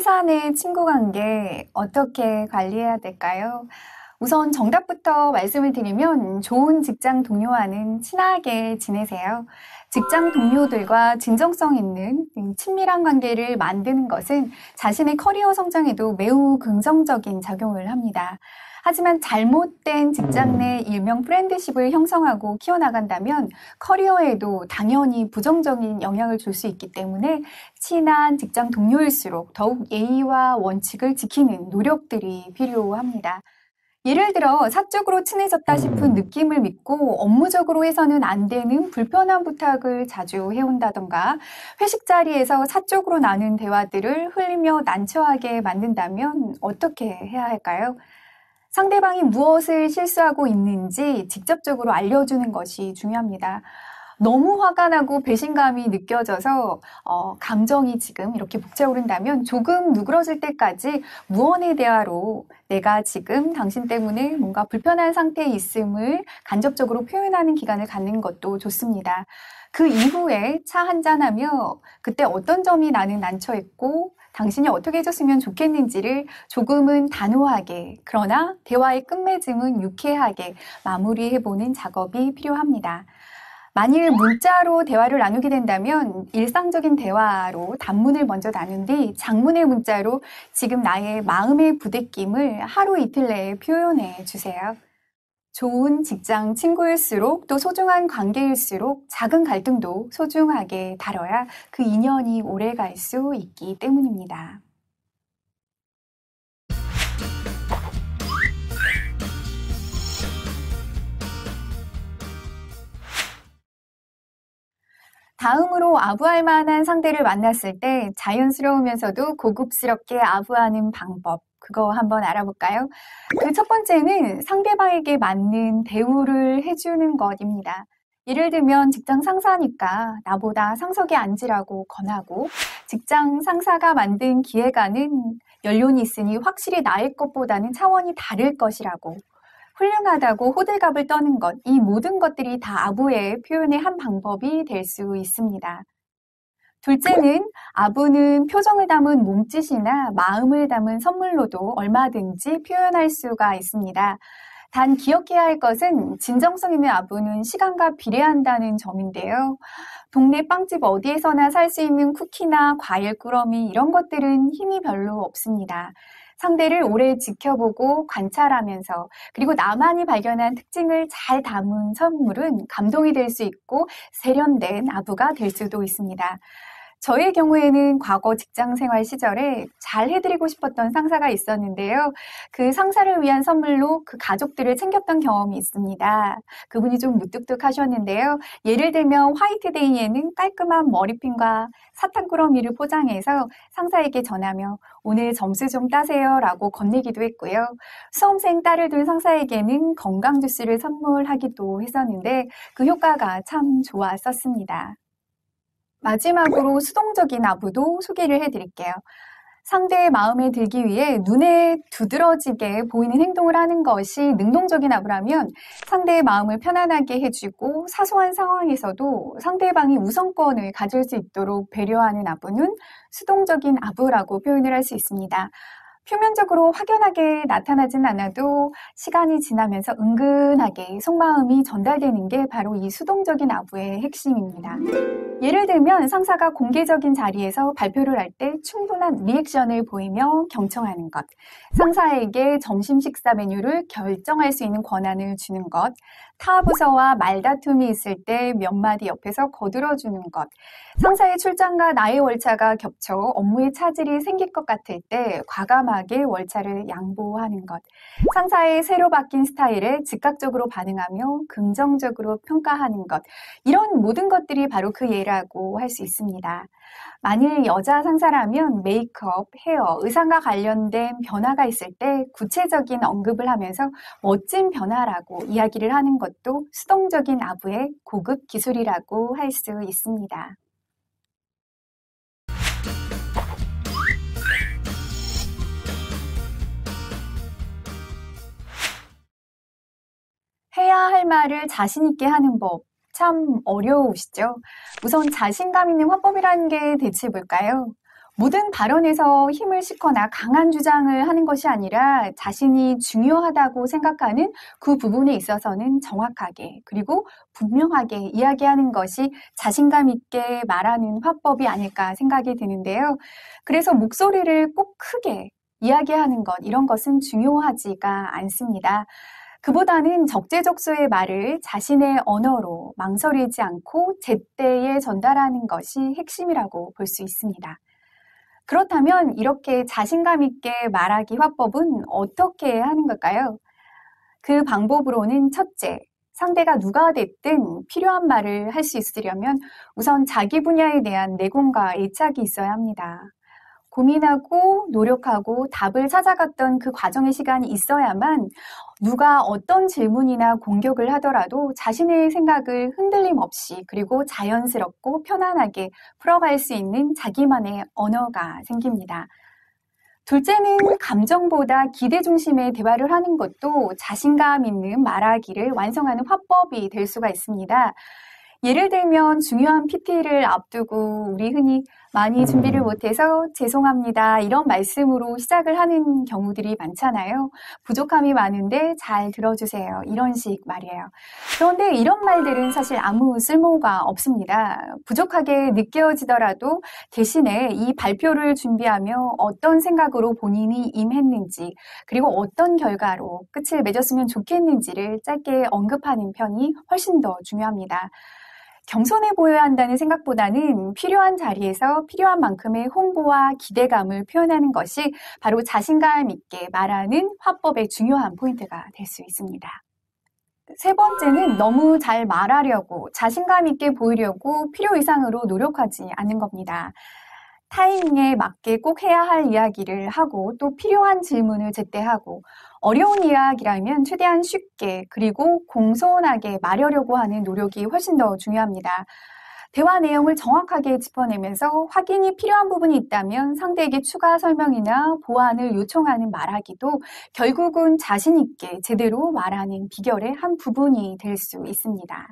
회사 내 친구 관계 어떻게 관리해야 될까요? 우선 정답부터 말씀을 드리면 좋은 직장 동료와는 친하게 지내세요. 직장 동료들과 진정성 있는 친밀한 관계를 만드는 것은 자신의 커리어 성장에도 매우 긍정적인 작용을 합니다. 하지만 잘못된 직장 내 일명 프렌드십을 형성하고 키워나간다면 커리어에도 당연히 부정적인 영향을 줄 수 있기 때문에 친한 직장 동료일수록 더욱 예의와 원칙을 지키는 노력들이 필요합니다. 예를 들어 사적으로 친해졌다 싶은 느낌을 믿고 업무적으로 해서는 안 되는 불편한 부탁을 자주 해온다던가 회식 자리에서 사적으로 나눈 대화들을 흘리며 난처하게 만든다면 어떻게 해야 할까요? 상대방이 무엇을 실수하고 있는지 직접적으로 알려주는 것이 중요합니다. 너무 화가 나고 배신감이 느껴져서 감정이 지금 이렇게 북차오른다면 조금 누그러질 때까지 무언의 대화로 내가 지금 당신 때문에 뭔가 불편한 상태에 있음을 간접적으로 표현하는 기간을 갖는 것도 좋습니다. 그 이후에 차 한잔하며 그때 어떤 점이 나는 난처했고 당신이 어떻게 해줬으면 좋겠는지를 조금은 단호하게 그러나 대화의 끝맺음은 유쾌하게 마무리해보는 작업이 필요합니다. 만일 문자로 대화를 나누게 된다면 일상적인 대화로 단문을 먼저 나눈 뒤 장문의 문자로 지금 나의 마음의 부대낌을 하루 이틀 내에 표현해 주세요. 좋은 직장 친구일수록 또 소중한 관계일수록 작은 갈등도 소중하게 다뤄야 그 인연이 오래 갈 수 있기 때문입니다. 다음으로 아부할 만한 상대를 만났을 때 자연스러우면서도 고급스럽게 아부하는 방법, 그거 한번 알아볼까요? 그 첫 번째는 상대방에게 맞는 대우를 해주는 것입니다. 예를 들면 직장 상사니까 나보다 상석에 앉으라고 권하고 직장 상사가 만든 기획안은 연륜이 있으니 확실히 나의 것보다는 차원이 다를 것이라고 훌륭하다고 호들갑을 떠는 것, 이 모든 것들이 다 아부의 표현의 한 방법이 될 수 있습니다. 둘째는 아부는 표정을 담은 몸짓이나 마음을 담은 선물로도 얼마든지 표현할 수가 있습니다. 단 기억해야 할 것은 진정성 있는 아부는 시간과 비례한다는 점인데요. 동네 빵집 어디에서나 살 수 있는 쿠키나 과일 꾸러미 이런 것들은 힘이 별로 없습니다. 상대를 오래 지켜보고 관찰하면서 그리고 나만이 발견한 특징을 잘 담은 선물은 감동이 될 수 있고 세련된 아부가 될 수도 있습니다. 저의 경우에는 과거 직장 생활 시절에 잘 해드리고 싶었던 상사가 있었는데요. 그 상사를 위한 선물로 그 가족들을 챙겼던 경험이 있습니다. 그분이 좀 무뚝뚝하셨는데요. 예를 들면 화이트데이에는 깔끔한 머리핀과 사탕꾸러미를 포장해서 상사에게 전하며 오늘 점수 좀 따세요 라고 건네기도 했고요. 수험생 딸을 둔 상사에게는 건강 주스를 선물하기도 했었는데 그 효과가 참 좋았었습니다. 마지막으로 수동적인 아부도 소개를 해드릴게요. 상대의 마음에 들기 위해 눈에 두드러지게 보이는 행동을 하는 것이 능동적인 아부라면 상대의 마음을 편안하게 해주고 사소한 상황에서도 상대방이 우선권을 가질 수 있도록 배려하는 아부는 수동적인 아부라고 표현을 할 수 있습니다. 표면적으로 확연하게 나타나진 않아도 시간이 지나면서 은근하게 속마음이 전달되는 게 바로 이 수동적인 아부의 핵심입니다. 예를 들면 상사가 공개적인 자리에서 발표를 할 때 충분한 리액션을 보이며 경청하는 것, 상사에게 점심 식사 메뉴를 결정할 수 있는 권한을 주는 것, 타 부서와 말다툼이 있을 때 몇 마디 옆에서 거들어주는 것, 상사의 출장과 나의 월차가 겹쳐 업무에 차질이 생길 것 같을 때 과감하게 월차를 양보하는 것, 상사의 새로 바뀐 스타일에 즉각적으로 반응하며 긍정적으로 평가하는 것, 이런 모든 것들이 바로 그 예라고 할 수 있습니다. 만일 여자 상사라면 메이크업, 헤어, 의상과 관련된 변화가 있을 때 구체적인 언급을 하면서 멋진 변화라고 이야기를 하는 것도 수동적인 아부의 고급 기술이라고 할 수 있습니다. 해야 할 말을 자신 있게 하는 법, 참 어려우시죠? 우선 자신감 있는 화법이라는 게 대체 뭘까요? 모든 발언에서 힘을 싣거나 강한 주장을 하는 것이 아니라 자신이 중요하다고 생각하는 그 부분에 있어서는 정확하게 그리고 분명하게 이야기하는 것이 자신감 있게 말하는 화법이 아닐까 생각이 드는데요. 그래서 목소리를 꼭 크게 이야기하는 것, 이런 것은 중요하지가 않습니다. 그보다는 적재적소의 말을 자신의 언어로 망설이지 않고 제때에 전달하는 것이 핵심이라고 볼 수 있습니다. 그렇다면 이렇게 자신감 있게 말하기 화법은 어떻게 하는 걸까요? 그 방법으로는 첫째, 상대가 누가 됐든 필요한 말을 할 수 있으려면 우선 자기 분야에 대한 내공과 애착이 있어야 합니다. 고민하고 노력하고 답을 찾아갔던 그 과정의 시간이 있어야만 누가 어떤 질문이나 공격을 하더라도 자신의 생각을 흔들림 없이 그리고 자연스럽고 편안하게 풀어갈 수 있는 자기만의 언어가 생깁니다. 둘째는 감정보다 기대 중심의 대화를 하는 것도 자신감 있는 말하기를 완성하는 화법이 될 수가 있습니다. 예를 들면 중요한 PT를 앞두고 우리 흔히 많이 준비를 못해서 죄송합니다, 이런 말씀으로 시작을 하는 경우들이 많잖아요. 부족함이 많은데 잘 들어주세요, 이런 식 말이에요. 그런데 이런 말들은 사실 아무 쓸모가 없습니다. 부족하게 느껴지더라도 대신에 이 발표를 준비하며 어떤 생각으로 본인이 임했는지 그리고 어떤 결과로 끝을 맺었으면 좋겠는지를 짧게 언급하는 편이 훨씬 더 중요합니다. 겸손해 보여야 한다는 생각보다는 필요한 자리에서 필요한 만큼의 홍보와 기대감을 표현하는 것이 바로 자신감 있게 말하는 화법의 중요한 포인트가 될 수 있습니다. 세 번째는 너무 잘 말하려고 자신감 있게 보이려고 필요 이상으로 노력하지 않는 겁니다. 타이밍에 맞게 꼭 해야 할 이야기를 하고 또 필요한 질문을 제때 하고 어려운 이야기라면 최대한 쉽게 그리고 공손하게 말하려고 하는 노력이 훨씬 더 중요합니다. 대화 내용을 정확하게 짚어내면서 확인이 필요한 부분이 있다면 상대에게 추가 설명이나 보완을 요청하는 말하기도 결국은 자신 있게 제대로 말하는 비결의 한 부분이 될 수 있습니다.